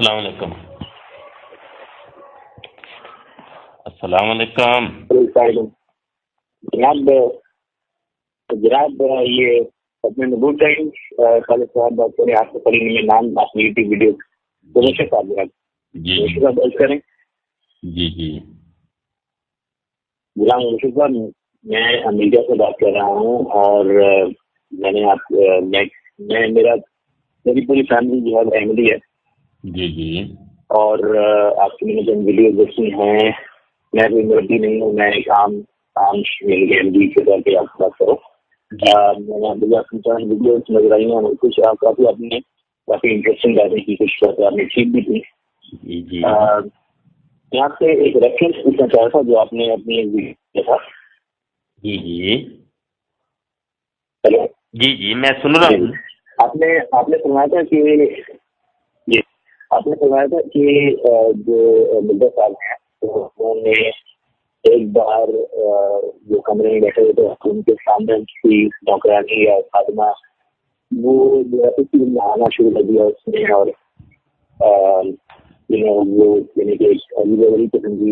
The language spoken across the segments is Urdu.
السلام علیکم. السلام علیکم جناب یہ اپنے نبوت ٹائم خالد صاحب بات کریں. آپ کو پڑھی نہیں ہے نام اپنی یوٹیوب ویڈیو مشرف صاحب جناب جی مشرف صاحب بات کریں. جی جی غلام مشرف صاحب میں میڈیا سے بات کر رہا ہوں اور میں نے آپ میری پوری فیملی جو ہے احمدی ہے جی جی اور آپ کی میں نے جو ویڈیو دیکھی ہیں میں کوئی مربی نہیں ہوں. میں ایک عام احمدی کے طور پہ آپ بات کروں. میں نے ویڈیو نظر آئی ہیں کچھ کافی آپ نے کافی انٹرسٹنگ باتیں کی, کچھ آپ نے ٹھیک بھی تھی. جی یہاں سے ایک ریفرنس پوچھنا چاہ رہا تھا جو آپ نے اپنی ایک ویڈیو کیا تھا. جی جی ہیلو جی جی میں سن رہا ہوں. آپ نے فرمایا تھا کہ جو مرزا صاحب ہیں انہوں نے ایک بار جو کمرے میں بیٹھے ہوئے تھے ان کے سامنے کی نوکرانی یا خادمہ وہ جو ہے نہانا شروع کر دیا اس نے اور وہ یعنی کہ بڑی قسم کی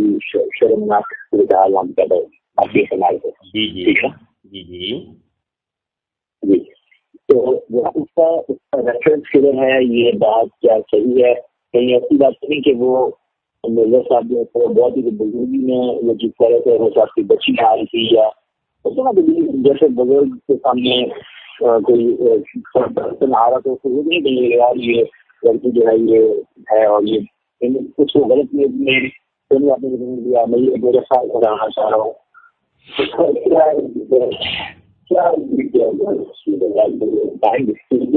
شرمناک صورتحال وہاں پیدا ہوگی آپ کے استعمال سے. جی جی ٹھیک ہے جی جی جی. تو اس کا ریفرنس کدھر ہے؟ یہ بات کیا صحیح ہے؟ کہیں ایسی بات نہیں کہ وہ مرزا صاحب جو ہے بہت ہی بزرگی میں وہ چیز کر رہے تھے وہ صاحب کی بچی آ رہی تھی یا جیسے بزرگ کے سامنے کوئی برتن آ رہا تو اس کو یہ نہیں کہیں یار یہ لڑکی جو ہے یہ ہے اور یہ کچھ غلط میں آپ نے دیا میں یہ میرے ساتھ کرانا چاہ رہا ہوں.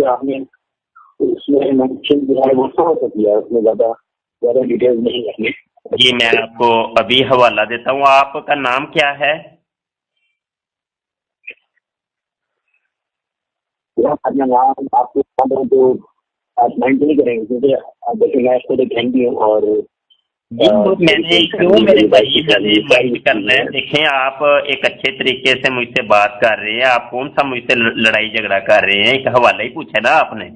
آپ نے اس میں مینشن جو ہے وہ ہو سکتی ہے اس میں زیادہ ڈیٹیل نہیں ہے. جی میں آپ کو ابھی حوالہ دیتا ہوں. آپ کا نام کیا ہے؟ اپنا نام آپ کو تو آپ مائنڈ نہیں کریں گے کیونکہ دیکھیں میں اس کو دیکھیں گی اور میں نے کیوں میرے بھائی مائنڈ کرنا ہے. دیکھیں آپ ایک اچھے طریقے سے مجھ سے بات کر رہے ہیں. آپ کون سا مجھ سے لڑائی جھگڑا کر رہے ہیں؟ ایک حوالہ ہی پوچھا نا آپ نے.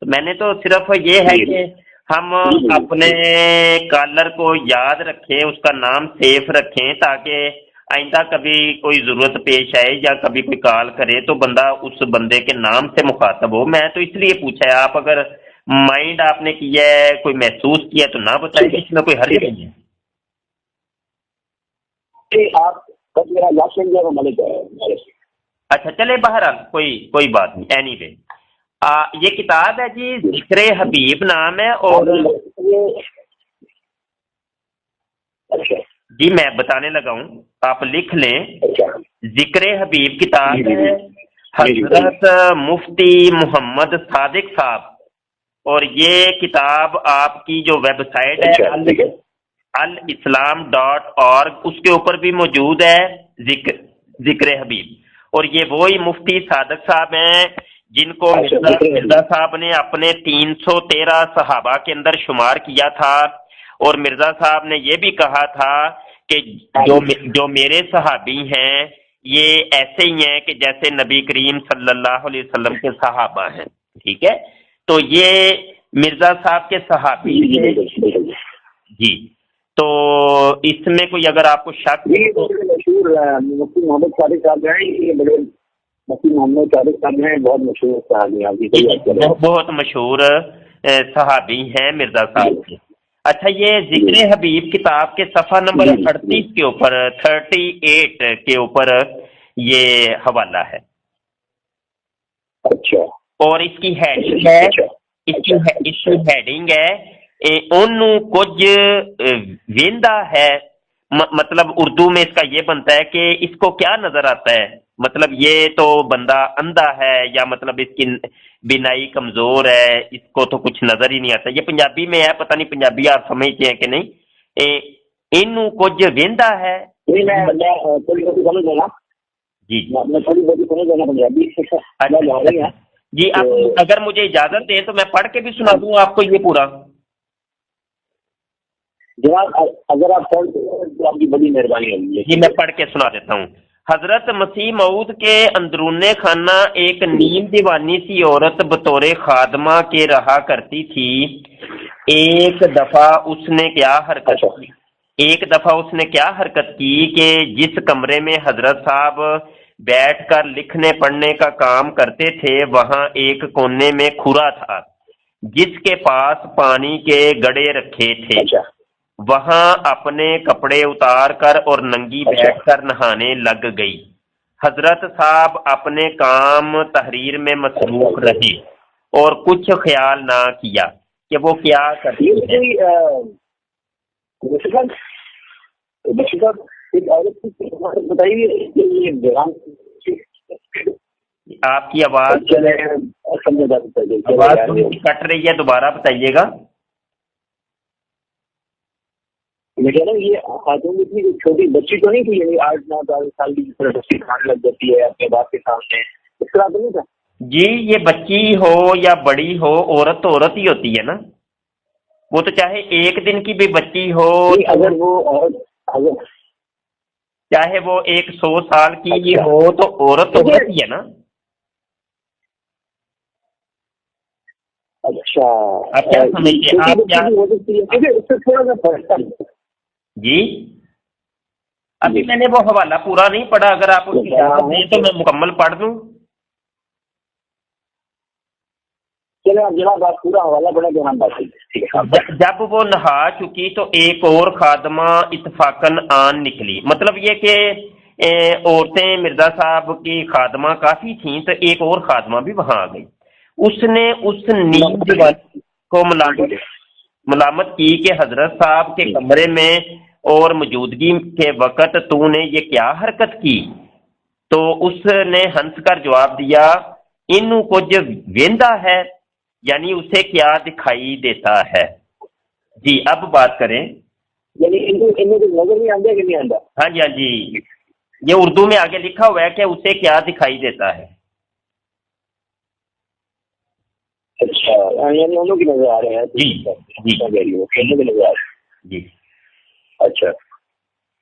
تو میں نے تو صرف یہ ہے کہ ہم اپنے کالر کو یاد رکھیں, اس کا نام سیف رکھیں تاکہ آئندہ کبھی کوئی ضرورت پیش آئے یا کبھی کوئی کال کرے تو بندہ اس بندے کے نام سے مخاطب ہو. میں تو اس لیے پوچھا ہے. آپ اگر مائنڈ آپ نے کیا ہے کوئی محسوس کیا تو نہ بتائیں, اس میں کوئی حرج نہیں ہے. آپ میرا یاد سن جائے اچھا چلے بہرحال کوئی بات نہیں. اینی وے یہ کتاب ہے جی ذکر حبیب نام ہے اور جی میں بتانے لگا ہوں آپ لکھ لیں. ذکر حبیب کتاب ہے حضرت مفتی محمد صادق صاحب اور یہ کتاب آپ کی جو ویب سائٹ ہے الاسلام.org اس کے اوپر بھی موجود ہے ذکر حبیب. اور یہ وہی مفتی صادق صاحب ہیں جن کو مرزا صاحب نے اپنے 313 صحابہ کے اندر شمار کیا تھا. اور مرزا صاحب نے یہ بھی کہا تھا کہ جو میرے صحابی ہیں یہ ایسے ہی ہیں کہ جیسے نبی کریم صلی اللہ علیہ وسلم کے صحابہ ہیں. ٹھیک ہے, تو یہ مرزا صاحب کے صحابی ہیں. جی تو اس میں کوئی اگر آپ کو شک مشہور مفتی محمد صادق صاحب ہیں, یہ بڑے مفتی محمد صادق صاحب ہیں, بہت مشہور صحابی ہیں, بہت مشہور صحابی ہیں مرزا صاحب کے. اچھا یہ ذکر حبیب کتاب کے صفحہ نمبر 38 کے اوپر 38 کے اوپر یہ حوالہ ہے. اچھا اور اس کی ہیڈنگ ہے اس کی ہیڈنگ ہے انہوں کچھ ویندا ہے. مطلب اردو میں اس کا یہ بنتا ہے کہ اس کو کیا نظر آتا ہے. مطلب یہ تو بندہ اندھا ہے یا مطلب اس کی بینائی کمزور ہے, اس کو تو کچھ نظر ہی نہیں آتا. یہ پنجابی میں ہے, پتہ نہیں پنجابی آپ سمجھتے ہیں کہ نہیں. انہوں کچھ ویندا ہے. جی جی آپ اگر مجھے اجازت دیں تو میں پڑھ کے بھی سنا دوں آپ کو یہ پورا. جناب اگر آپ پڑھ تو آپ کی بڑی مہربانی ہوگی. جی میں پڑھ کے سنا دیتا ہوں. حضرت مسیح موعود کے اندرون خانہ ایک نیم دیوانی سی عورت بطور خادمہ کے رہا کرتی تھی۔ ایک دفعہ اس نے کیا حرکت کی کہ جس کمرے میں حضرت صاحب بیٹھ کر لکھنے پڑھنے کا کام کرتے تھے وہاں ایک کونے میں کھرا تھا جس کے پاس پانی کے گڑے رکھے تھے۔ وہاں اپنے کپڑے اتار کر اور ننگی بیٹھ کر نہانے لگ گئی۔ حضرت صاحب اپنے کام تحریر میں مصروف رہے اور کچھ خیال نہ کیا کہ وہ کیا کرتی ہے۔ آپ کی آواز کٹ رہی ہے، دوبارہ بتائیے گا۔ میں کہہ رہا ہوں یہ خاتون اتنی چھوٹی بچی تو نہیں تھی، یعنی 8-9 سال کی جس طرح بچی کھانے لگ جاتی ہے اپنے باپ کے سامنے، اس طرح تو نہیں تھا؟ جی یہ بچی ہو یا بڑی ہو، عورت تو عورت ہی ہوتی ہے نا، وہ تو چاہے ایک دن کی بھی بچی ہو، اگر وہ عورت چاہے وہ 100 سال کی بھی ہو تو عورت تو عورت ہی ہے نا۔ اچھا آپ کیا سمجھتے ہیں؟ آپ کیا اس سے تھوڑا سا فرق ہے جی؟ ابھی میں نے وہ حوالہ پورا نہیں پڑھا، اگر آپ اس کی اجازت دیں تو میں مکمل پڑھ دوں۔ چلے آپ جناب آپ پورا حوالہ پڑھیں تو ہم بات۔ جب وہ نہا چکی تو ایک اور خادمہ اتفاقاً آن نکلی، مطلب یہ کہ عورتیں مرزا صاحب کی خادمہ کافی تھیں تو ایک اور خادمہ بھی وہاں آ گئی۔ اس نے اس نیم دیوانی کو ملامت کی کہ حضرت صاحب کے کمرے میں اور موجودگی کے وقت تو نے یہ کیا حرکت کی؟ تو اس نے ہنس کر جواب دیا، انہوں کچھ ویندا ہے، یعنی اسے کیا دکھائی دیتا ہے۔ جی اب بات کریں۔ یعنی نظر نہیں آتا کہ نہیں آتا؟ ہاں جی ہاں جی، یہ اردو میں آگے لکھا ہوا ہے کہ اسے کیا دکھائی دیتا ہے۔ اچھا یعنی ہم لوگ کی نظر آ رہے ہیں؟ جی جی نظر آ رہے ہیں جی۔ اچھا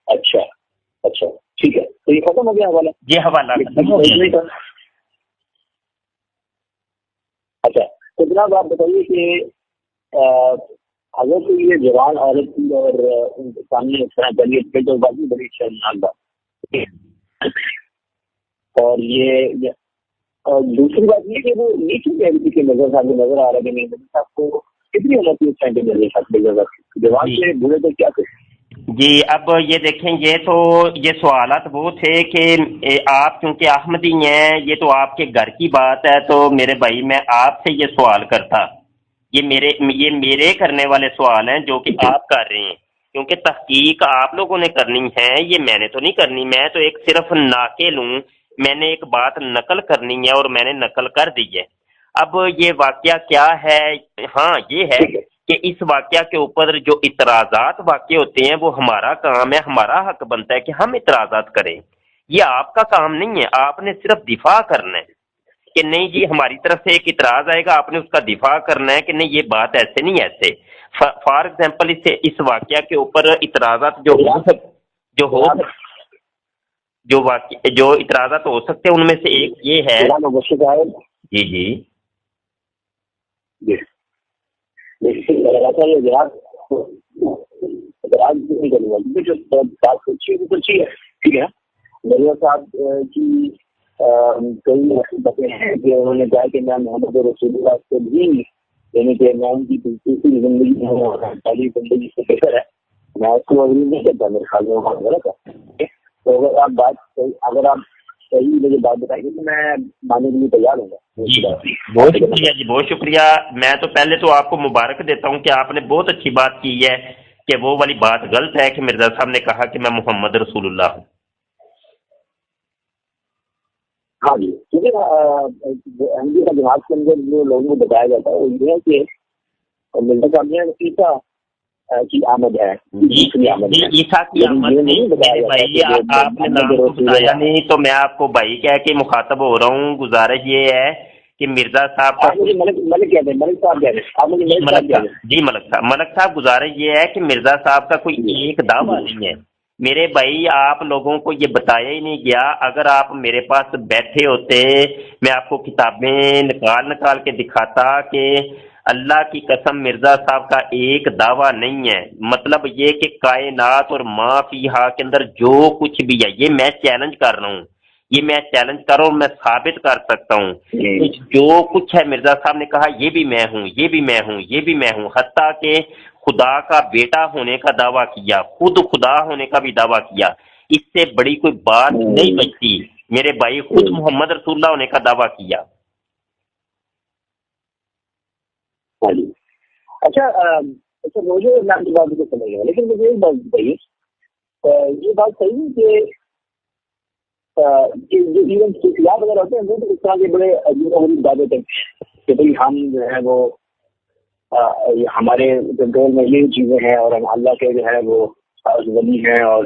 اچھا اچھا ٹھیک ہے، تو یہ ختم ہو گیا حوالہ؟ یہ حوالہ ختم ہو گیا۔ اچھا تو جناب آپ بتائیے کہ اگر کوئی یہ جوان عورت تھی اور ان کے سامنے اس طرح دلیت پہ تو باقی بڑی شرمناک بات، اور یہ دوسری بات یہ کہ وہ یہ کیوں کہہ رہی تھی کہ نظر صاحب کو نظر آ رہا ہے کہ نہیں؟ نظر صاحب کو کتنی ہونا تھی اس ٹائم پہ نظر صاحب جوان سے برے تو کیا تھے؟ جی اب یہ دیکھیں، یہ سوالات وہ تھے کہ آپ چونکہ احمدی ہیں، یہ تو آپ کے گھر کی بات ہے، تو میرے بھائی میں آپ سے یہ سوال کرتا، یہ میرے کرنے والے سوال ہیں جو کہ آپ کر رہے ہیں، کیونکہ تحقیق آپ لوگوں نے کرنی ہے، یہ میں نے تو نہیں کرنی، میں تو ایک صرف ناقل ہوں، میں نے ایک بات نقل کرنی ہے اور میں نے نقل کر دی ہے۔ اب یہ واقعہ کیا ہے؟ ہاں یہ ہے کہ اس واقعہ کے اوپر جو اعتراضات واقع ہوتے ہیں وہ ہمارا کام ہے، ہمارا حق بنتا ہے کہ ہم اعتراضات کریں، یہ آپ کا کام نہیں ہے، آپ نے صرف دفاع کرنا ہے کہ نہیں جی ہماری طرف سے ایک اعتراض آئے گا، آپ نے اس کا دفاع کرنا ہے کہ نہیں یہ بات ایسے نہیں ایسے۔ فار ایگزامپل اس واقعہ کے اوپر اعتراضات جو اعتراضات ہو سکتے ہیں ان میں سے ایک یہ ہے۔ جی جی ٹھیک ہے، مرزا صاحب کی کئی باتیں ہیں کہ انہوں نے کہا کہ میں محمد رسول اللہ سے بھی، یعنی کہ میں ان کی دوسری زندگی میں پہلی زندگی سے بہتر ہے، میں اس کو اگری نہیں کرتا، میرے خیال میں وہاں غلط ہے۔ تو اگر آپ صحیح مجھے بات بتائیں گے تو میں ماننے کے لیے تیار ہوں گا۔ جی بہت شکریہ جی، بہت شکریہ۔ میں تو پہلے تو آپ کو مبارک دیتا ہوں کہ آپ نے بہت اچھی بات کی ہے کہ وہ والی بات غلط ہے کہ مرزا صاحب نے کہا کہ میں محمد رسول اللہ ہوں۔ ہاں جی، کیونکہ احمدی کا جماعت کے اندر جو لوگوں کو بتایا جاتا ہے وہ یہ ہے کہ مرزا صاحب نے عیسیٰ کی آمد ہے، عیسیٰ کی آمد نہیں بھائی، آپ نے نام تو بتایا نہیں تو میں آپ کو بھائی کہہ کے مخاطب ہو رہا ہوں۔ گزارش یہ ہے کہ مرزا صاحب کا ملک صاحب گزارش یہ ہے کہ مرزا صاحب کا کوئی ایک دعویٰ نہیں ہے میرے بھائی آپ لوگوں کو یہ بتایا ہی نہیں گیا. اگر آپ میرے پاس بیٹھے ہوتے میں آپ کو کتابیں نکال نکال کے دکھاتا کہ اللہ کی قسم مرزا صاحب کا ایک دعویٰ نہیں ہے. مطلب یہ کہ کائنات اور ما فیہا کے اندر جو کچھ بھی ہے یہ میں چیلنج کر رہا ہوں, یہ میں چیلنج کر رہا ہوں, میں ثابت کر سکتا ہوں. جو کچھ ہے مرزا صاحب نے کہا یہ بھی میں ہوں, یہ بھی میں ہوں, یہ بھی میں ہوں, حتیٰ کہ خدا کا بیٹا ہونے کا دعویٰ کیا, خود خدا ہونے کا بھی دعویٰ کیا. اس سے بڑی کوئی بات نہیں بچتی میرے بھائی. خود محمد رسول اللہ ہونے کا دعویٰ کیا. ہاں جی. اچھا مجھے میں آپ کی بات کو سمجھ گیا, لیکن مجھے ایک بات بتائیے, یہ بات صحیح ہے کہ جو ایون صوفیات وغیرہ ہوتے ہیں وہ تو اس طرح کے بڑے عجیب و غریب دعوے کرتے ہیں کہ بھائی ہم جو ہے وہ ہمارے کنٹرول میں یہ چیزیں ہیں اور ہم اللہ کے جو ہے وہ ولی ہیں اور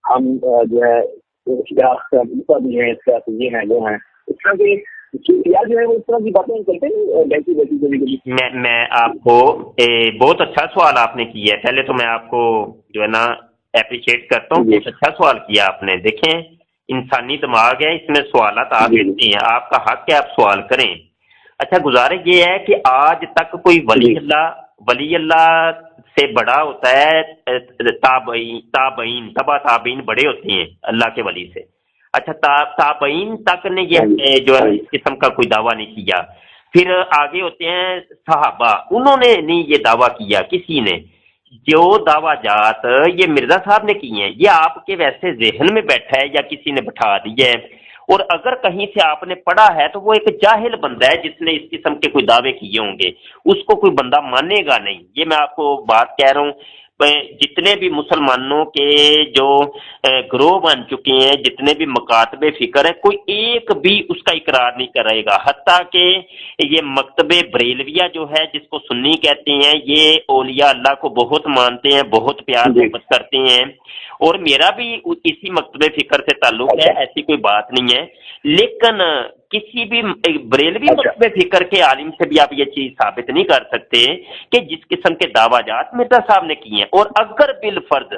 ہم جو ہے اس کا بھی ہیں, اس کا یہ ہیں وہ ہیں. اس طرح کے صوفیات جو ہے وہ اس طرح کی باتیں کرتے ہیں بیٹھی بیٹھی. میں آپ کو بہت اچھا سوال آپ نے کیا ہے. پہلے تو میں آپ کو جو ہے نا اپریشیٹ کرتا ہوں, بہت اچھا سوال کیا آپ نے. دیکھیں انسانی دماغ ہے, اس میں سوالات آ سکتے ہیں, آپ کا حق ہے آپ سوال کریں. اچھا گزارش یہ ہے کہ آج تک کوئی ولی اللہ سے بڑا ہوتا ہے تابعین تبا تابعین بڑے ہوتے ہیں اللہ کے ولی سے. اچھا تابعین تک نے یہ جو ہے اس قسم کا کوئی دعویٰ نہیں کیا. پھر آگے ہوتے ہیں صحابہ, انہوں نے نہیں یہ دعویٰ کیا کسی نے. جو دعویٰ جات یہ مرزا صاحب نے کی ہیں یہ آپ کے ویسے ذہن میں بیٹھا ہے یا کسی نے بٹھا دی ہے, اور اگر کہیں سے آپ نے پڑھا ہے تو وہ ایک جاہل بندہ ہے جس نے اس قسم کے کوئی دعوے کیے ہوں گے, اس کو کوئی بندہ مانے گا نہیں. یہ میں آپ کو بات کہہ رہا ہوں. جتنے بھی مسلمانوں کے جو گروہ بن چکے ہیں, جتنے بھی مکاتب فکر ہیں, کوئی ایک بھی اس کا اقرار نہیں کرے گا. حتیٰ کہ یہ مکتب بریلویہ جو ہے جس کو سنی کہتے ہیں, یہ اولیاء اللہ کو بہت مانتے ہیں, بہت پیار محبت کرتے ہیں, اور میرا بھی اسی مکتب فکر سے تعلق ہے, ایسی کوئی بات نہیں ہے. لیکن کسی بھی بریلوی مکتب فکر کے عالم سے بھی آپ یہ چیز ثابت نہیں کر سکتے کہ جس قسم کے دعویٰ جات مرزا صاحب نے کیے ہیں. اور اگر بالفرض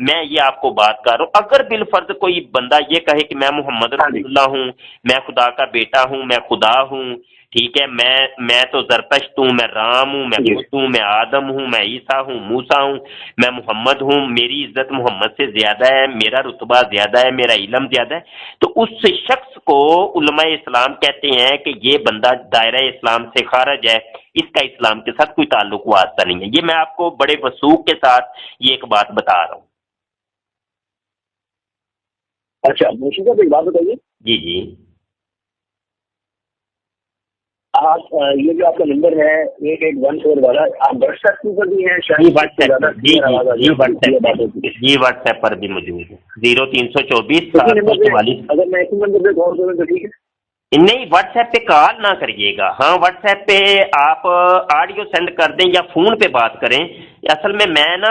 میں یہ آپ کو بات کر رہا ہوں, اگر بالفرض کوئی بندہ یہ کہے کہ میں محمد رسول اللہ ہوں, میں خدا کا بیٹا ہوں, میں خدا ہوں, ٹھیک ہے, میں تو زرتشت ہوں, میں رام ہوں, میں خود ہوں, میں آدم ہوں, میں عیسیٰ ہوں, موسیٰ ہوں, میں محمد ہوں, میری عزت محمد سے زیادہ ہے, میرا رتبہ زیادہ ہے, میرا علم زیادہ ہے, تو اس شخص کو علماء اسلام کہتے ہیں کہ یہ بندہ دائرہ اسلام سے خارج ہے, اس کا اسلام کے ساتھ کوئی تعلق واسطہ نہیں ہے. یہ میں آپ کو بڑے وثوق کے ساتھ یہ ایک بات بتا رہا ہوں. اچھا موشی صاحب ایک بات بتائیے. جی جی, آپ یہ جو آپ کا نمبر ہے 8814 والا, آپ واٹس ایپ پر بھی ہیں شاید؟ جی واٹس ایپ پر بھی موجود ہے. 0324 اگر میں اسی نمبر پہ کال کروں تو ٹھیک ہے؟ نہیں, واٹس ایپ پہ کال نہ کریے گا. ہاں واٹس ایپ پہ آپ آڈیو سینڈ کر دیں یا فون پہ بات کریں. اصل میں نا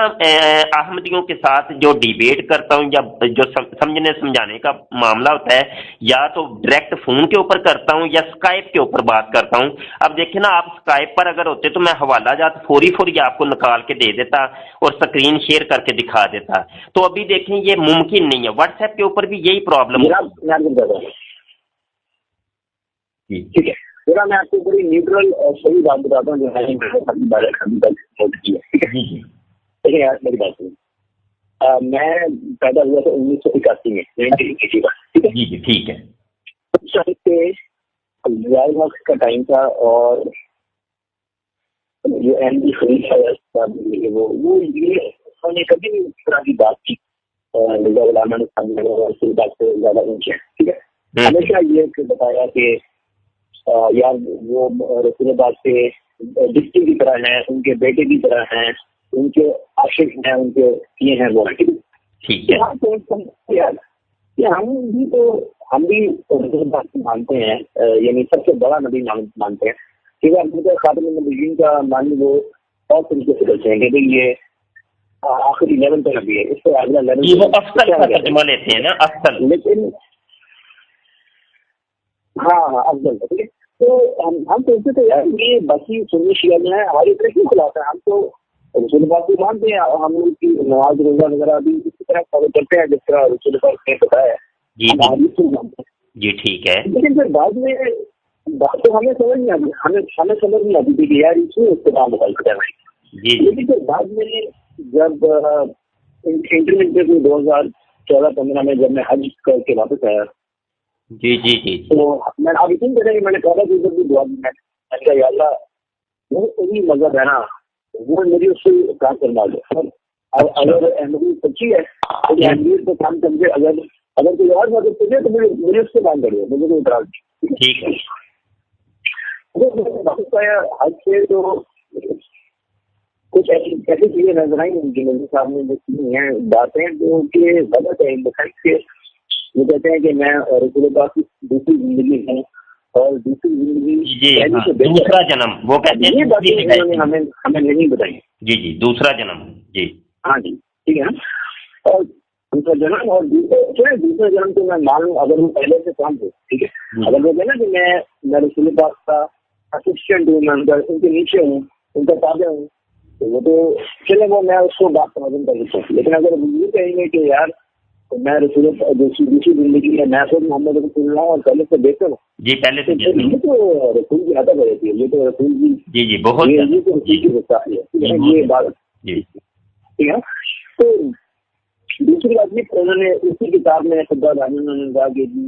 احمدیوں کے ساتھ جو ڈیبیٹ کرتا ہوں یا جو سمجھنے سمجھانے کا معاملہ ہوتا ہے, یا تو ڈائریکٹ فون کے اوپر کرتا ہوں یا اسکائپ کے اوپر بات کرتا ہوں. اب دیکھیں نا, آپ اسکائپ پر اگر ہوتے تو میں حوالہ جات فوری آپ کو نکال کے دے دیتا اور اسکرین شیئر کر کے دکھا دیتا. تو ابھی دیکھیں یہ ممکن نہیں ہے. واٹس ایپ کے اوپر بھی یہی پرابلم ہے. ٹھیک ہے, ذرا میں آپ کو بڑی نیوٹرل اور صحیح بات بتاتا ہوں جو ہے ٹھیک ہے. میری بات سنیں, میں پیدا ہوا تھا 1981 میں, 1981. ٹھیک ہے. اس ٹائم پہ کا ٹائم تھا, اور جو ایم ڈی خلیفہ وہ یہ کبھی بھی اس طرح کی بات کی مرزا غلام احمد صاحب بات سے زیادہ اونچے. ٹھیک ہے, ہمیشہ یہ بتایا کہ یار وہ رسول اللہ سے ڈسٹی کی طرح ہیں, ان کے بیٹے کی طرح ہیں, ان کے عاشق ہیں, ان کے یہ ہیں وہ. ٹھیک ہے, ہم بھی رسول اللہ کو مانتے ہیں, یعنی سب سے بڑا نبی مانتے ہیں. ٹھیک ہے, خاتم النبیین کا معنی وہ اور طریقے سے کرتے ہیں کہ بھائی یہ آخری لیول پہ نبی ہے, اس سے اگلا لیول لیتے ہیں نا افضل. لیکن ہاں افضل. ٹھیک ہے, تو ہم سوچتے تھے یار یہ باقی سنی شیعہ جو ہے ہماری طرح کیوں کھلاتا ہے. ہم تو رسول پاک کو مانتے ہیں اور ہم لوگ کی نماز روزہ وغیرہ بھی اسی طرح فالو کرتے ہیں جس طرح رسول پاک نے بتایا ہے. جی ہم حدیث کو مانتے ہیں. جی ٹھیک ہے. لیکن پھر بعد میں بات تو ہمیں سمجھ نہیں آتی, ہمیں سمجھ نہیں آتی تھی کہ یار اس میں استعمال مخالف کر رہے ہیں. جی لیکن پھر بعد میں جب انٹرمیڈیٹ میں 2014-15 میں جب میں حج کر کے واپس آیا جی جی جی تو میں اب اتنی طرح کہ میں نے کہا کہ جب بھی دعا میں نے کہا یا اللہ وہ وہی مذہب ہے نا وہ میری اس سے کام کرنا دے. اگر احمدیت سچی ہے تو احمدیت کو کام کر کے اگر کوئی اور مدد کرے تو مجھے اس سے کام کرے, مجھے کوئی اعتراض نہیں. ٹھیک ہے. واپس آیا حج سے تو کچھ ایسی چیزیں نظر آئی ان کی نظر صاحب نے جو کی ہیں باتیں جو کہ غلط ہے. کے وہ کہتے ہیں کہ میں رسول پاک کی دوسری زندگی ہوں اور دوسری زندگی دوسرا جنم, وہ کہتے ہیں یہ باتیں انہوں نے ہمیں نہیں بتائی. جی جی دوسرا جنم. جی ہاں جی ٹھیک ہے نا. اور دوسرا جنم اور دوسرا جنم تو میں مان لوں اگر وہ پہلے سے کام ہو, ٹھیک ہے. اگر وہ کہنا کہ میں رسول پاک کا اسسٹنٹ ہوں, میں ان کے نیچے ہوں, ان کا تابع ہوں, تو وہ تو چلے وہ میں اس کو بات سمجھ کر دیتا ہوں. لیکن اگر یہ کہیں گے کہ یار میں رسول دوسری زندگی میں خود محمد رسول اللہ اور پہلے سے بہتر ہوں, جی پہلے سے یہ تو رسول کی عادت رہتی ہے. یہ تو رسول کی جی جی بہت یہ تو رسول کی گستاخی ہے یہ بات. ٹھیک ہے. تو دوسری بات یہ انہوں نے اسی کتاب میں خدا رانی نے کہا کہ جی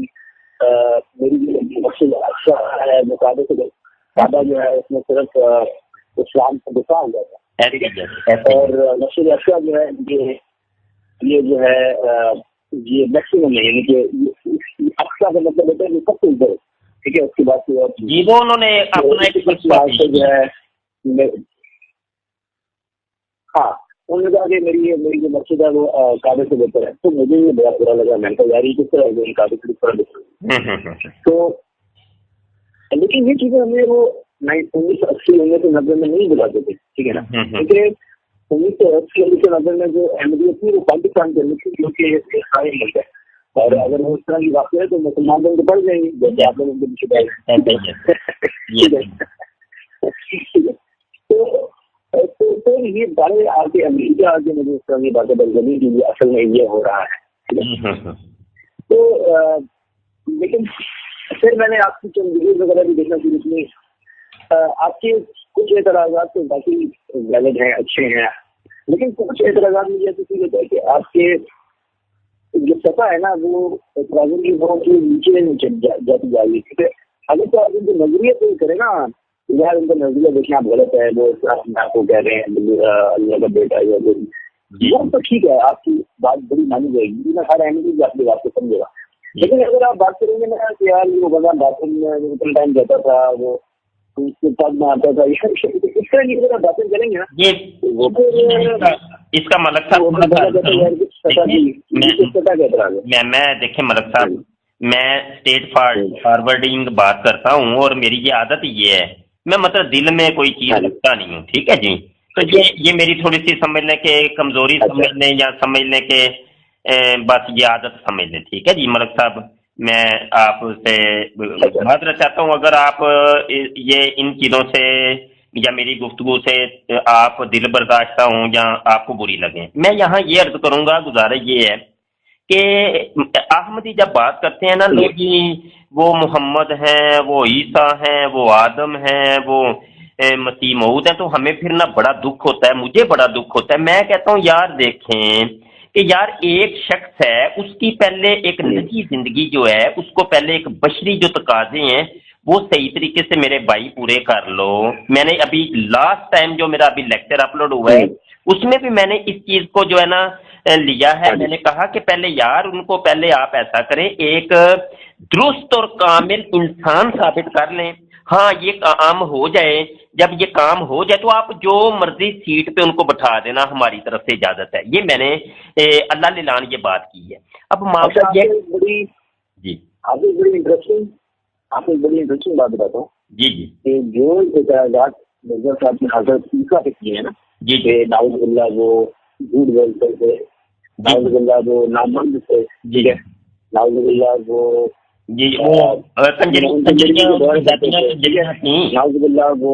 میری جو مقصد اچھا ہے مقابلے سے کعبہ جو ہے اس میں صرف اسلام کا دفاع ہو جاتا ہے اور مقصد اچھا جو ہے یہ جو ہے یہ میکسیمم ہے, یعنی کہ اقصا کا مطلب ہوتا ہے کہ سب سے اوپر. ٹھیک ہے. اس کے بعد جی وہ انہوں نے اپنا ایک جو ہے ہاں انہوں نے کہا کہ میری جو مقصد ہے وہ کعبے سے بہتر ہے. تو مجھے یہ بڑا برا لگا. میں نے کہا یار کس طرح ہے کعبے سے بہتر ہے. تو لیکن یہ چیزیں ہمیں وہ 1980 1990 میں نہیں بتاتے تھے. ٹھیک ہے نا. کیونکہ 1980 1990 میں جو احمدیت تھی وہ پاکستان کے اندر تھی کیونکہ سارے ملک ہے اور اگر وہ اس طرح کی واقع ہے تو مسلمان لوگ تو بڑھ جائیں گے جیسے آپ لوگوں کے پیچھے. تو یہ بڑے آ کے امریکہ آ کے مجھے اس طرح کی باتیں بلگنی کی اصل میں یہ ہو رہا ہے. تو لیکن پھر میں نے آپ کی چند ویڈیوز وغیرہ بھی دیکھنا شروع کی. آپ کے کچھ اعتراضات تو باقی ویلڈ ہیں, اچھے ہیں, لیکن کچھ اعتراضات مجھے ایسے ہوتا ہے کہ آپ کے جو سطح ہے نا وہ اعتراضوں کی بہت نیچے جاتی جا رہی ہے. اگر تو آپ ان کے نظریے سے کریں نا یار ان کا نظریہ دیکھیں آپ غلط ہے, وہ آپ کو کہہ رہے ہیں اللہ کا بیٹا یا وہ تو ٹھیک ہے آپ کی بات بڑی مانی جائے گی. میں ہر احمدی آپ کی بات کو سمجھے گا. لیکن اگر آپ بات کریں گے نا کہ یار وہ بندہ بات میں اتنا ٹائم جاتا تھا وہ اس کے پاس میں آتا تھا اس طرح کی اگر آپ باتیں کریں گے نا اس کا ملک صاحب میں دیکھیں ملک صاحب میں اسٹیٹ فارورڈنگ بات کرتا ہوں اور میری یہ عادت یہ ہے میں مطلب دل میں کوئی چیز رکھتا نہیں ہوں. ٹھیک ہے جی. تو یہ میری تھوڑی سی سمجھنے کے کمزوری سمجھنے یا سمجھنے کے بس یہ عادت سمجھ لیں. ٹھیک ہے جی ملک صاحب میں آپ سے معذرت چاہتا ہوں اگر آپ یہ ان چیزوں سے یا میری گفتگو سے آپ دل برداشتہ ہوں یا آپ کو بری لگیں. میں یہاں یہ عرض کروں گا, گزارش یہ ہے کہ احمدی جب بات کرتے ہیں نا لوگ وہ محمد ہیں, وہ عیسیٰ ہیں, وہ آدم ہیں, وہ مسیح موعود ہیں, تو ہمیں پھر نا بڑا دکھ ہوتا ہے, مجھے بڑا دکھ ہوتا ہے. میں کہتا ہوں یار دیکھیں کہ یار ایک شخص ہے اس کی پہلے ایک نجی زندگی جو ہے اس کو پہلے ایک بشری جو تقاضے ہیں وہ صحیح طریقے سے میرے بھائی پورے کر لو. میں نے ابھی لاسٹ ٹائم جو میرا ابھی لیکچر اپلوڈ ہوا ہے اس میں بھی میں نے اس چیز کو جو ہے نا لیا ہے. میں نے کہا کہ پہلے یار ان کو پہلے آپ ایسا کریں ایک درست اور کامل انسان ثابت کر لیں. ہاں یہ کام ہو جائے, جب یہ کام ہو جائے تو آپ جو مرضی سیٹ پہ ان کو بٹھا دینا, ہماری طرف سے اجازت ہے. یہ میں نے اللہ للان یہ بات کی ہے. اب معاملہ جی آپ کو بڑی انٹرسٹنگ بات بتاتا ہوں. جی جی کہ جو اعتراضات مرزا صاحب نے حضرت عیسیٰ پہ کیے ہیں نا جی کہ نعوذ باللہ وہ جھوٹ بولتے تھے, نعوذ باللہ وہ نامرد تھے, ٹھیک ہے, نعوذ باللہ وہ جی نعوذ باللہ وہ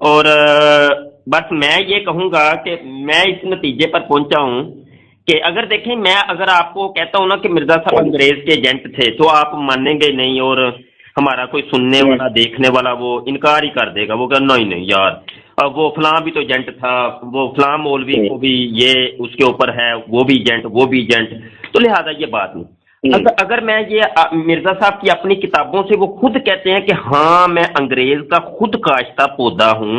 اور بس میں یہ کہوں گا کہ میں اس نتیجے پر پہنچا ہوں کہ اگر دیکھیں میں اگر آپ کو کہتا ہوں نا کہ مرزا صاحب انگریز کے ایجنٹ تھے تو آپ مانیں گے نہیں، اور ہمارا کوئی سننے والا دیکھنے والا وہ انکار ہی کر دے گا، وہ کہ نہیں نہیں یار اب وہ فلاں بھی تو ایجنٹ تھا، وہ فلاں مولوی کو بھی یہ اس کے اوپر ہے، وہ بھی ایجنٹ وہ بھی ایجنٹ، تو لہٰذا یہ بات نہیں۔ اگر میں یہ مرزا صاحب کی اپنی کتابوں سے وہ خود کہتے ہیں کہ ہاں میں انگریز کا خود کاشتہ پودا ہوں،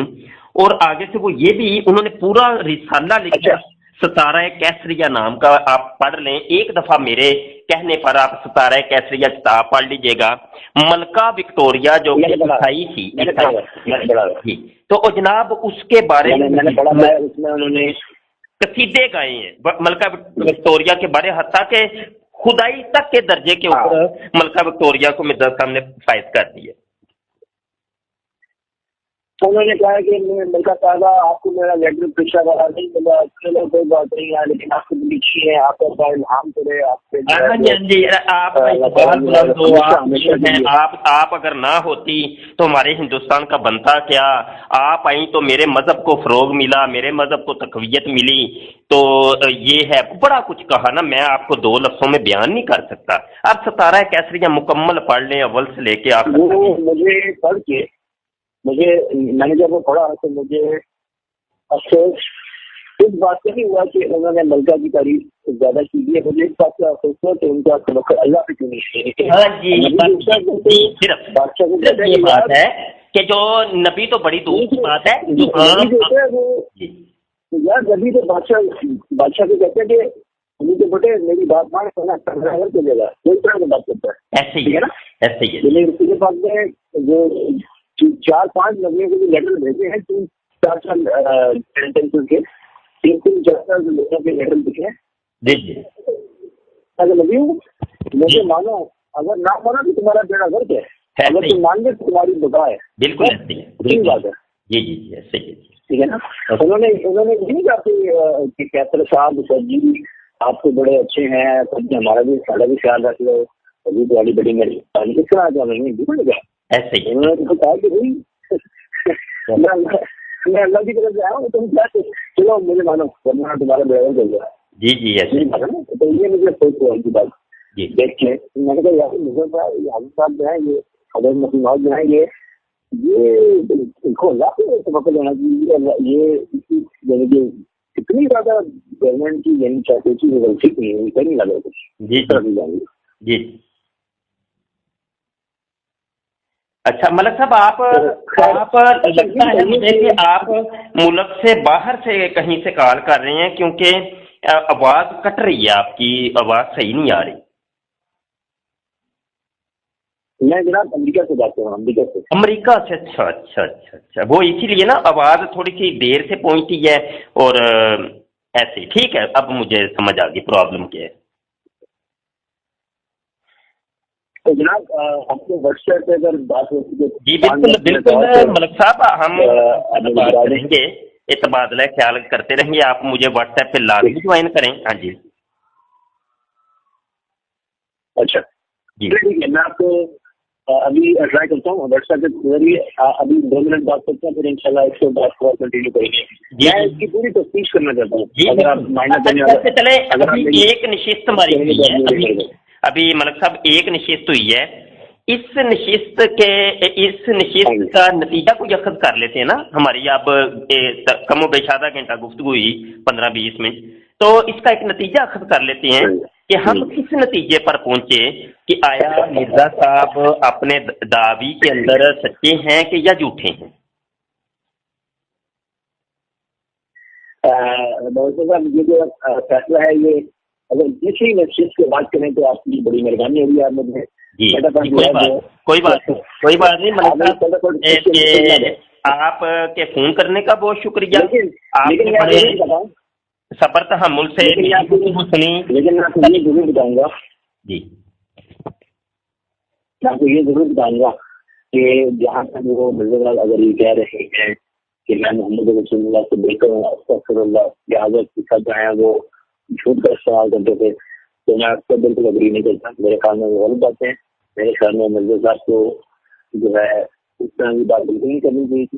اور آگے سے وہ یہ بھی انہوں نے پورا رسالہ لکھا، ستارہ کیسریہ نام کا، آپ پڑھ لیں ایک دفعہ میرے کہنے پر، آپ ستارہ کیسریہ کتاب پڑھ لیجئے گا، ملکہ وکٹوریہ جو کہ عیسائی تھی، جی، تو جناب اس کے بارے میں اس میں انہوں نے قصیدے گائے ہیں ملکہ وکٹوریہ کے بارے، حتیٰ کہ خدائی تک کے درجے کے اوپر ملکہ وکٹوریہ کو مرزا صاحب نے فائز کر دیا۔ انہوں نے کہا کہ ملکہ صاحبہ آپ کو میرا لیٹر پیشہ والا نہیں ملا، چلو کوئی بات نہیں ہے، لیکن آپ کو لکھی ہے، آپ کا الہام کرے آپ سے آپ اگر نہ ہوتی تو ہمارے ہندوستان کا بنتا کیا، آپ آئیں تو میرے مذہب کو فروغ ملا، میرے مذہب کو تقویت ملی، تو یہ ہے بڑا کچھ کہا نا، میں آپ کو 2 لفظوں میں بیان نہیں کر سکتا۔ آپ ستارہ کیسریہ مکمل پڑھ لیں اول سے لے کے آپ، مجھے پڑھ کے میں نے جب وہ پڑھا تو مجھے افسوس اس بات سے نہیں ہوا کہ انہوں نے ملکہ کی تعریف زیادہ کی ہے، مجھے اس بات کا افسوس ہوا کہ ان کا توقع اللہ پہ کیوں نہیں صرف یہ بات ہے کہ جو نبی تو بڑی دور کی بات ہے، یار نبی تو بادشاہ کو کہتے ہیں کہ مجھے بیٹے میری بات مان چلے گا، کوئی طرح کی بات کرتا ہے، ایسے ہی ہے نا، ایسے ہی ہے۔ رسول پاک نے جو 4-5 نبیوں کو لیٹر بھیجے ہیں، 3-4 سال کے 3-4 سال لوگوں کے لیٹر لکھے ہیں، جی جی، اگر نبی مجھے مانو، اگر نہ مانو تو تمہارا بیڑا غرق ہے، اگر تم مان گے تو تمہاری دعا ہے، بالکل ایسے ہی بات ہے، جی جی جی ایسے ہی، ٹھیک ہے نا۔ انہوں نے نہیں کہا کہ کیسر صاحب سر جی آپ کو بڑے اچھے ہیں، ہمارا بھی سارا بھی خیال رکھ لو، ابھی تمہاری بڑی میری اس طرح کا نہیں بالکل گیا ایسے ہی، انہوں نے کہا کہ میں اللہ کی طرف سے آیا ہوں، تم کیا چلو مجھے مانو ورنہ تمہارا بیڑا چل گیا، جی جی ایسے ہی، تو یہ مجھے سوچ ہوا کی بات جی دیکھ کے میں نے کہا یار مظہر صاحب یہ حضرت صاحب جو ہے، یہ حضرت مسلم جو ہے، یہ اللہ کو توقع ہونا چاہیے، یہ اتنی زیادہ گورنمنٹ کی یعنی چاہتی غلطی نہیں لگا کچھ جی جی۔ اچھا ملک صاحب آپ لگتا ہے مجھے کہ آپ ملک سے باہر سے کہیں سے کال کر رہے ہیں، کیونکہ آواز کٹ رہی ہے، آپ کی آواز صحیح نہیں آ رہی۔ میں جناب امریکہ سے بات کر رہا ہوں، امریکہ سے، اچھا اچھا اچھا اچھا، وہ اسی لیے نا آواز تھوڑی سی دیر سے پہنچتی ہے، اور ایسے ہی ٹھیک ہے، اب مجھے سمجھ آ گئی پرابلم کیا ہے۔ تو جناب آپ کو واٹس ایپ پہ اگر بات ہوتی ہے جی بالکل بالکل ملک صاحب، ہم بات کریں گے، تبادلہ خیال کرتے رہیں گے، آپ مجھے واٹس ایپ پہ لازمی جوائن کریں۔ ہاں جی، اچھا جی ٹھیک ہے، میں آپ کو ابھی ٹرائی کرتا ہوں واٹس ایپ کے ذریعے، ابھی 2 منٹ بات کرتے ہیں، پھر انشاءاللہ اس کے بعد کنٹینیو کریں گے۔ میں اس کی پوری تفتیش کرنا چاہتا ہوں، اگر آپ مائنڈ چلے ابھی ایک نشست ہماری ہوئی ہے، ابھی ملک صاحب ایک نشست ہوئی ہے، اس نشست کا نتیجہ کو اخذ کر لیتے ہیں نا، ہماری اب کم و بیش آدھا گھنٹہ گفتگو ہوئی، 15-20 منٹ، تو اس کا ایک نتیجہ اخذ کر لیتے ہیں کہ ہم کس نتیجے پر پہنچے کہ آیا مرزا صاحب اپنے دعوی کے اندر سچے ہیں کہ یا جھوٹے ہیں۔ یہ جو فیصلہ ہے، یہ اگر کسی نشست کی بات کریں تو آپ کی بڑی مہربانی ہوگی، آپ مجھے جی کوئی بات نہیں ملک صاحب، آپ کے فون کرنے کا بہت شکریہ، آپ صبر تحمل سے سنی، لیکن میں آپ کو یہ ضرور بتاؤں گا، جی میں آپ کو یہ ضرور بتاؤں گا کہ جہاں تک وہ مرزا اگر یہ کہہ رہے ہیں کہ میں محمد رسول اللہ سے بہتر ہوں، استغفر اللہ، لہٰذا کے ساتھ جو ہے وہ جھوٹ کا استعمال کرتے تھے، تو میں آپ کو بالکل اگری نہیں کرتا، میرے خیال میں وہ غلط باتیں ہیں، میرے خیال میں مرزا صاحب کو جو ہے اس طرح کی بات بالکل نہیں کرنی چاہیے تھی،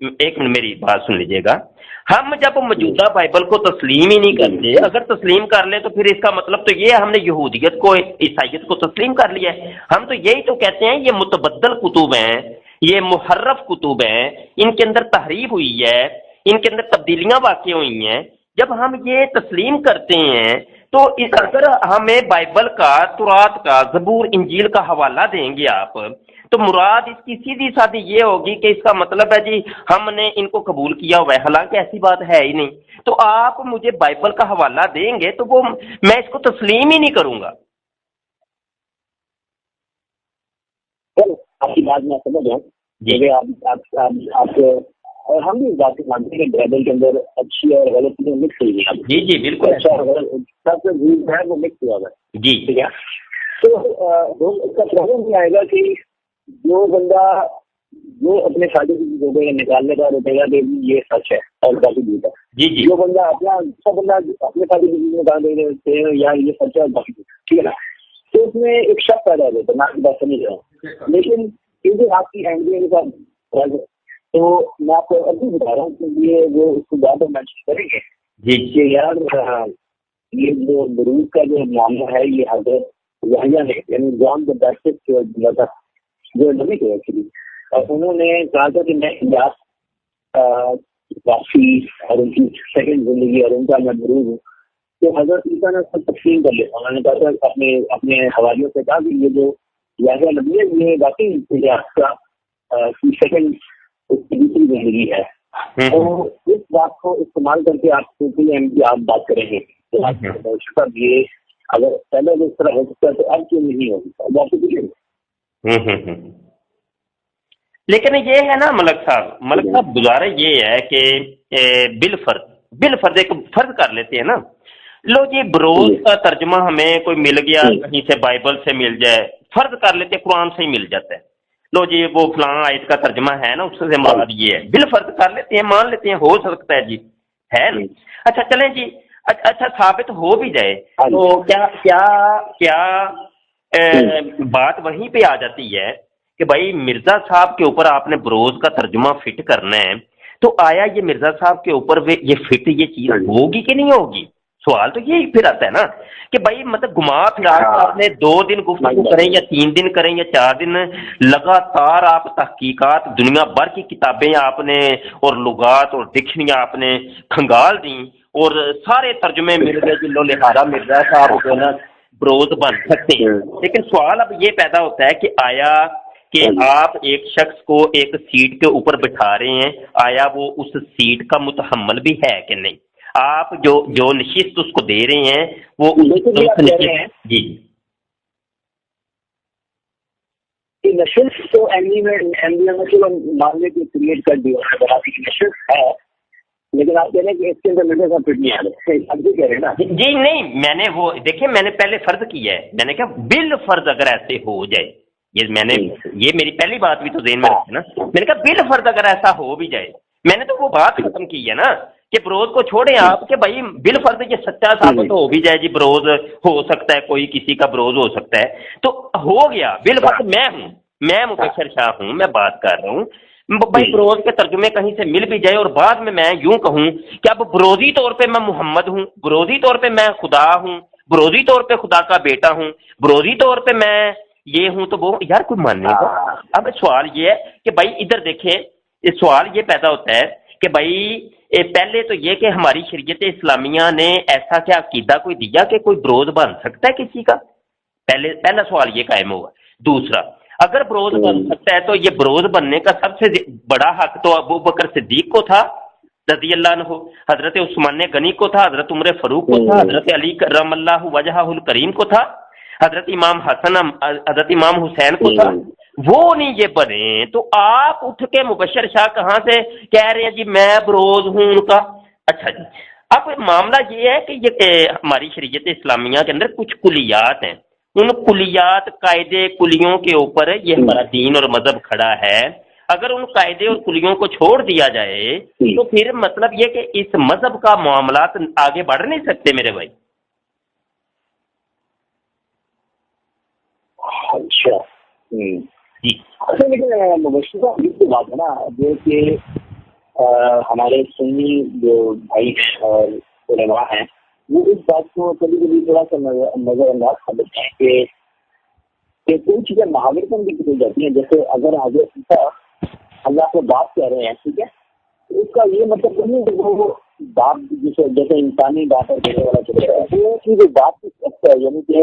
ایک منٹ میری بات سن لیجیے گا. ہم جب موجودہ بائبل کو تسلیم ہی نہیں کرتے, اگر تسلیم کر لیں تو پھر اس کا مطلب تو یہ ہم نے یہودیت کو عیسائیت کو تسلیم کر لیا ہے. ہم تو یہی تو کہتے ہیں یہ متبدل کتب ہیں, یہ محرف کتب ہیں, ان کے اندر تحریف ہوئی ہے, ان کے اندر تبدیلیاں واقع ہوئی ہیں. جب ہم یہ تسلیم کرتے ہیں تو اگر ہمیں بائبل کا, تورات کا, زبور, انجیل کا حوالہ دیں گے آپ, تو مراد اس کی سیدھی سادھی یہ ہوگی کہ اس کا مطلب ہے جی ہم نے ان کو قبول کیا ہوا ہے, حالانکہ ایسی بات ہے ہی نہیں. تو آپ مجھے بائبل کا حوالہ دیں گے تو وہ میں اس کو تسلیم ہی نہیں کروں گا. آپ کی بات میں سمجھ رہا ہوں. جی آپ اور ہم بھی اس بات کو مانتے ہیں کہ بائبل کے اندر اچھی اور غلط چیزیں مکس ہوئی ہیں. جی جی بالکل, اچھا اور غلط سب سے جھوٹ ہے وہ مکس ہوا ہے. جی ٹھیک ہے. تو اس کا پرابلم یہ آئے گا کہ جو بندہ جو اپنے فائدے کی چیزوں کو نکالنے کا روکے گا کہ یہ سچ ہے اور کافی جھوٹ ہے. جی جی جو بندہ بندہ اپنے فائدے کی چیزیں نکال دیتے ہیں یا یہ سچ ہے اور کافی جھوٹ, ٹھیک ہے نا, تو اس میں ایک شک پیدا ہو جاتا ہے. میں آپ کی بات سمجھ رہا ہوں, لیکن کیونکہ آپ کی ہینڈلنگ کا تو میں آپ کو ابھی بتا رہا ہوں کہ یہ وہ اس کو زیادہ مینشن کریں گے. جی کہ یار یہ جو بروز کا جو معاملہ ہے یہ حضرت یحییٰ نے یعنی جان دا بیپٹسٹ جو نبی تھے ایکچولی, اور انہوں نے کہا تھا کہ میں کافی اور ان کی سیکنڈ زندگی اور ان کا میں بروز ہوں. تو حضرت عیسیٰ نے اس کو تقسیم کر لیا. انہوں نے کہا تھا اپنے حوالیوں سے کہا کہ یہ جو یحییٰ نبی ہے یہ واقعی آپ کا سیکنڈ اس کی دوسری زندگی ہے. تو اس بات کو استعمال کر کے آپ آپ بات کریں گے تو یہ اگر پہلے اس طرح ہو سکتا ہے تو اب کیوں نہیں ہو سکتا, بات تو کچھ. لیکن یہ ہے نا ملک صاحب گزارا یہ ہے کہ بالفرض ایک فرض کر لیتے ہیں نا. لو جی بروز کا ترجمہ ہمیں کوئی مل گیا کہیں سے, بائبل سے مل جائے, فرض کر لیتے قرآن سے ہی مل جاتا ہے. لو جی وہ فلاں آیت کا ترجمہ ہے نا, اس سے مراد یہ ہے, بالفرض کر لیتے ہیں, مان لیتے ہیں, ہو سکتا ہے جی, ہے نا. اچھا چلیں جی, اچھا ثابت ہو بھی جائے تو کیا بات وہیں پہ آ جاتی ہے کہ بھائی مرزا صاحب کے اوپر آپ نے بروز کا ترجمہ فٹ کرنا ہے, تو آیا یہ مرزا صاحب کے اوپر یہ فٹ یہ چیز ہوگی کہ نہیں ہوگی؟ سوال تو یہی پھر آتا ہے نا کہ بھائی مطلب گھما پھرا کے آپ نے 2 دن گفتگو کریں یا 3 دن کریں یا 4 دن لگاتار آپ تحقیقات, دنیا بھر کی کتابیں آپ نے اور لغات اور ڈکشنریاں آپ نے کھنگال دیں اور سارے ترجمے مل گئے جن لو لہٰذا مرزا صاحب جو ہے نا بروز بن سکتے ہیں. لیکن سوال اب یہ پیدا ہوتا ہے کہ آیا کہ آپ ایک شخص کو ایک سیٹ کے اوپر بٹھا رہے ہیں, آیا وہ اس سیٹ کا متحمل بھی ہے کہ نہیں؟ آپ جو نشست اس کو دے رہے ہیں وہ جی نشست تو معاملے کو کریٹ کر دیا نشست ہے, لیکن آپ کہہ رہے ہیں کہ اس کے اندر مرزا صاحب فٹ نہیں آ رہے, آپ بھی کہہ رہے ہیں نا. جی نہیں, میں نے وہ دیکھیں, میں نے پہلے فرض کیا ہے, میں نے کہا بالفرض اگر ایسے ہو جائے, یہ میری پہلی بات بھی تو ذہن میں رکھے نا, میں نے کہا بالفرض اگر ایسا ہو بھی جائے, میں نے تو وہ بات ختم کی ہے نا کہ بروز کو چھوڑیں آپ کہ بھائی بالفرض یہ سچا ثابت ہو بھی جائے جی بروز ہو سکتا ہے, کوئی کسی کا بروز ہو سکتا ہے, تو ہو گیا بالفرض میں مبشر شاہ ہوں, میں بات کر رہا ہوں بھائی بروز کے ترجمے کہیں سے مل بھی جائے اور بعد میں یوں کہوں کہ اب بروزی طور پہ میں محمد ہوں, بروزی طور پہ میں خدا ہوں, بروزی طور پہ خدا کا بیٹا ہوں, بروزی طور پہ میں یہ ہوں, تو وہ یار کوئی ماننے گا. اب سوال یہ ہے کہ بھائی ادھر دیکھیں, سوال یہ پیدا ہوتا ہے کہ بھائی پہلے تو یہ کہ ہماری شریعت اسلامیہ نے ایسا کیا عقیدہ کوئی دیا کہ کوئی بروز بن سکتا ہے کسی کا؟ پہلا سوال یہ قائم ہوگا. دوسرا, اگر بروز بن سکتا ہے تو یہ بروز بننے کا سب سے بڑا حق تو ابو بکر صدیق کو تھا رضی اللہ عنہ, حضرت عثمان غنی کو تھا, حضرت عمر فاروق کو تھا, حضرت علی کرم اللہ وجہہ الکریم کو تھا, حضرت امام حسن, حضرت امام حسین کو تھا. وہ نہیں یہ بنے تو آپ اٹھ کے مبشر شاہ کہاں سے کہہ رہے ہیں جی میں بروز ہوں ان کا؟ اچھا جی, اب معاملہ یہ ہے کہ یہ ہماری شریعت اسلامیہ کے اندر کچھ کلیات ہیں, ان کلیات قاعدے کلیوں کے اوپر یہ ہمارا دین اور مذہب کھڑا ہے. اگر ان قاعدے اور کلیوں کو چھوڑ دیا جائے تو پھر مطلب یہ کہ اس مذہب کا معاملات آگے بڑھ نہیں سکتے میرے بھائی. اچھا جی, لیکن مبشر صاحب یہ بات ہے نا جو کہ ہمارے سنی جو بھائی ہیں اور علماء ہیں وہ اس بات کو کبھی کبھی تھوڑا سا نظر انداز کر دیتے ہیں کہ کوئی چیزیں محاورتن بھی کی جاتی ہیں. جیسے اگر حضرت عیسیٰ اللہ سے بات کہہ رہے ہیں, ٹھیک ہے, تو اس کا یہ مطلب نہیں کہ وہ بات جیسے انسانی بات اور کرنے والا چل رہا ہے, وہ کی جو بات کی سخت ہے, یعنی کہ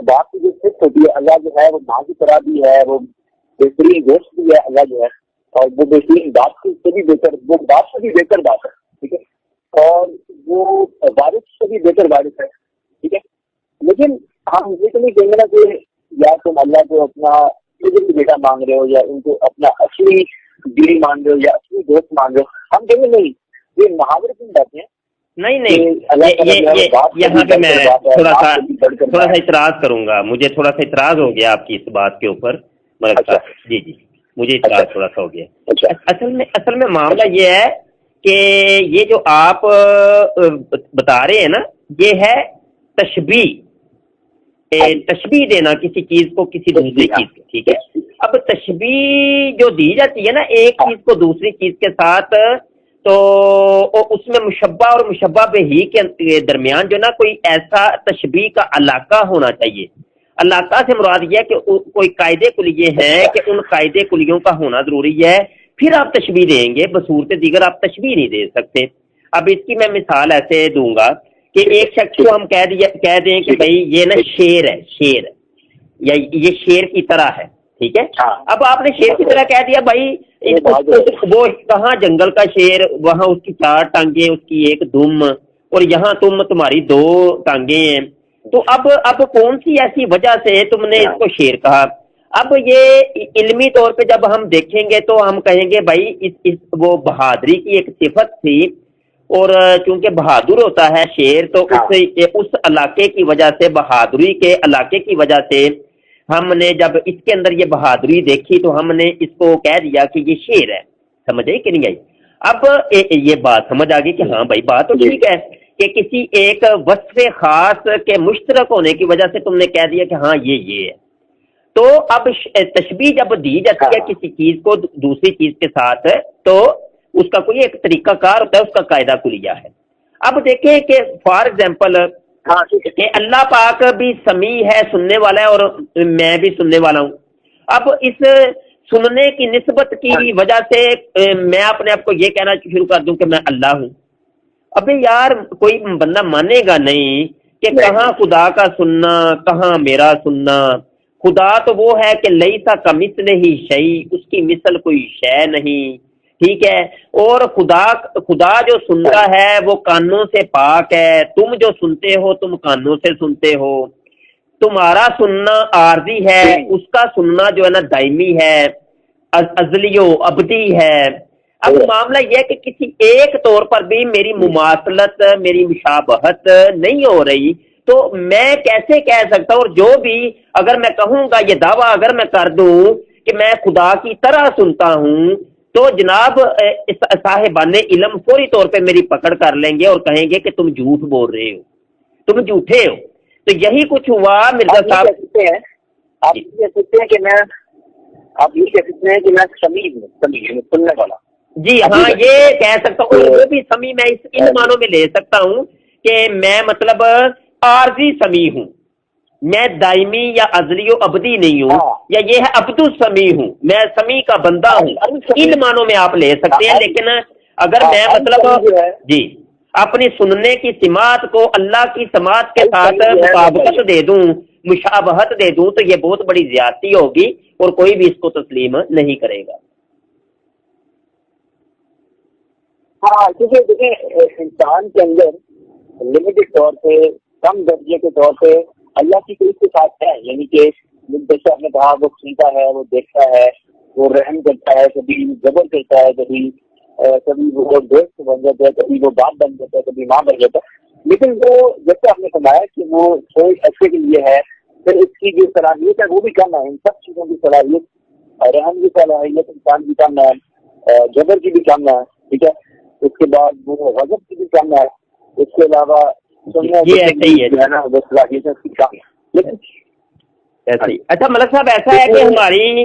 بات کی جو سخت ہوتی ہے, اللہ جو ہے وہ ماں کی طرح بھی ہے, وہ بہترین دوست بھی ہے اللہ جو ہے, اور وہ بہترین بات سے بھی بہتر, وہ بات سے بھی بہتر بات ہے, ٹھیک ہے, اور وہ بارش سے بھی بہتر بارش ہے, ٹھیک ہے. لیکن ہم یہ تو نہیں کہیں گے نا کہ یا تم اللہ کو اپنا بیٹا مانگ رہے ہو یا ان کو اپنا اصلی بیوی مان رہے ہو یا اصلی دوست مان رہے ہو. ہم کہیں گے نہیں, یہ محاورت کی باتیں ہیں. نہیں یہاں پہ میں تھوڑا سا اعتراض کروں گا. مجھے تھوڑا سا اعتراض ہو گیا آپ کی اس بات کے اوپر ملک صاحب. جی مجھے اعتراض تھوڑا سا ہو گیا. اصل میں معاملہ یہ ہے کہ یہ جو آپ بتا رہے ہیں نا, یہ ہے تشبیہ دینا کسی چیز کو کسی دوسری چیز کو, ٹھیک ہے. اب تشبیہ جو دی جاتی ہے نا ایک چیز کو دوسری چیز کے ساتھ, تو اس میں مشبہ اور مشبہ بہ کے درمیان جو نا کوئی ایسا تشبیہ کا علاقہ ہونا چاہیے. علاقہ سے مراد یہ ہے کہ کوئی قاعدے کلیے ہیں کہ ان قاعدے کلیوں کا ہونا ضروری ہے, پھر آپ تشبیہ دیں گے. بصورت دیگر آپ تشبیہ نہیں دے سکتے. اب اس کی میں مثال ایسے دوں گا کہ ایک شخص کو ہم کہہ دیں کہ بھائی یہ نا شیر ہے یا یہ شیر کی طرح ہے, ٹھیک ہے. اب آپ نے شیر کی طرح کہہ دیا, بھائی وہ کہاں جنگل کا شیر, وہاں اس کی 4 ٹانگیں, اس کی ایک دم, اور یہاں تمہاری 2 ٹانگیں ہیں. تو اب کون سی ایسی وجہ سے تم نے اس کو شیر کہا؟ اب یہ علمی طور پہ جب ہم دیکھیں گے تو ہم کہیں گے بھائی وہ بہادری کی ایک صفت تھی, اور چونکہ بہادر ہوتا ہے شیر, تو اس علاقے کی وجہ سے, بہادری کے علاقے کی وجہ سے ہم نے جب اس کے اندر یہ بہادری دیکھی تو ہم نے اس کو کہہ دیا کہ یہ شیر ہے. سمجھ آئی کہ نہیں آئی؟ اب یہ بات سمجھ آ گئی کہ ہاں بھائی بات تو ٹھیک ہے کہ کسی ایک وصف خاص کے مشترک ہونے کی وجہ سے تم نے کہہ دیا کہ ہاں یہ ہے. تو اب تشبیہ جب دی جاتی ہے کسی چیز کو دوسری چیز کے ساتھ, تو اس کا کوئی ایک طریقہ کار ہوتا ہے, اس کا قاعدہ کلیہ ہے. اب دیکھیں کہ فار ایگزامپل کہ اللہ پاک بھی سمیع ہے, سننے والا ہے, اور میں بھی سننے والا ہوں. اب اس سننے کی نسبت کی وجہ سے میں اپنے آپ کو یہ کہنا شروع کر دوں کہ میں اللہ ہوں. ابھی یار کوئی بندہ مانے گا نہیں کہ کہاں خدا کا سننا, کہاں میرا سننا. خدا تو وہ ہے کہ لیسا کمثلہ شیء, اس کی مثل کوئی شے نہیں, ٹھیک ہے. اور خدا جو سنتا ہے وہ کانوں سے پاک ہے. تم جو سنتے ہو تم کانوں سے سنتے ہو. تمہارا سننا عارضی ہے, اس کا سننا جو ہے نا دائمی ہے, ازلی و ابدی ہے. اب معاملہ یہ ہے کہ کسی ایک طور پر بھی میری مماثلت, میری مشابہت نہیں ہو رہی, تو میں کیسے کہہ سکتا ہوں؟ اور جو بھی اگر میں کہوں گا, یہ دعویٰ اگر میں کر دوں کہ میں خدا کی طرح سنتا ہوں, تو جناب صاحبان علم فوری طور پہ میری پکڑ کر لیں گے اور کہیں گے کہ تم جھوٹ بول رہے ہو, تم جھوٹے ہو. تو یہی کچھ ہوا مرزا صاحب. آپ یہ کہہ سکتے ہیں کہ میں سمیع ہوں, سننے والا. جی ہاں, یہ کہہ سکتا ہوں. وہ بھی سمیع میں ان معنوں میں لے سکتا ہوں کہ میں مطلب عارضی سمیع ہوں, میں دائمی یا ازلی و ابدی نہیں ہوں, یا یہ ہے ابد السمیع ہوں, میں سمیع کا بندہ ہوں. ان معنوں میں آپ لے سکتے ہیں. لیکن اگر میں مطلب جی اپنی سننے کی سماعت کو اللہ کی سماعت کے ساتھ مطابقت دے دوں, مشابہت دے دوں, تو یہ بہت بڑی زیادتی ہوگی اور کوئی بھی اس کو تسلیم نہیں کرے گا. ہاں, کیونکہ دیکھیں انسان کے اندر لمیٹڈ طور پہ, کم درجے کے طور پہ اللہ کی کوئی صفات ہے. یعنی کہ جیسے آپ نے کہا وہ سنتا ہے, وہ دیکھتا ہے, وہ رحم کرتا ہے, کبھی جبر کرتا ہے, کبھی وہ دوست بن جاتا ہے, کبھی وہ باپ بن جاتا ہے, کبھی ماں بن جاتا ہے. لیکن وہ جیسے آپ نے فرمایا کہ وہ تھوڑے عرصے کے لیے ہے, پھر اس کی جو صلاحیت ہے وہ بھی کم ہے. ان سب چیزوں کی صلاحیت, رحم کی صلاحیت انسان کی کم ہے, جبر کی بھی کم ہے, ٹھیک ہے. اس کے بعد وہ غضب کی بھی کم ہے. اس کے علاوہ اچھا ملک صاحب, ایسا ہے کہ ہماری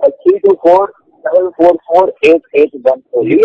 324744881।